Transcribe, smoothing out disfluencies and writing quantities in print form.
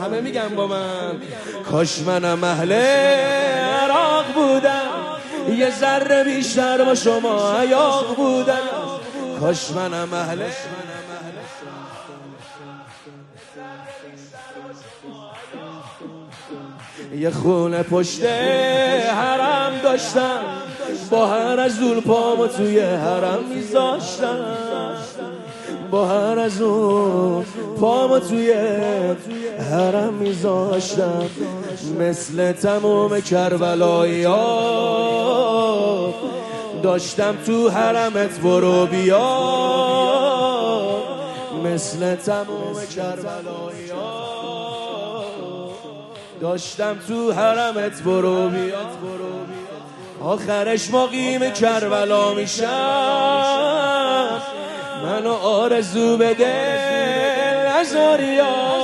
همه میگم با من کاش منم اهل عراق بودم، یه ذره بیشتر با شما عیاق بودم. کاش منم اهل یه خونه پشت حرم داشتم، با هر از اون پامو توی حرم میذاشتم، با هر از اون پامو توی حرم میذاشتم. مثل تموم کربلایی ها داشتم تو حرمت برو بیا، مثل تموم کربلایی ها داشتم تو حرمت برو بیا. آخرش مقیم کربلا میشم، منو آرزو به دل نذاریا.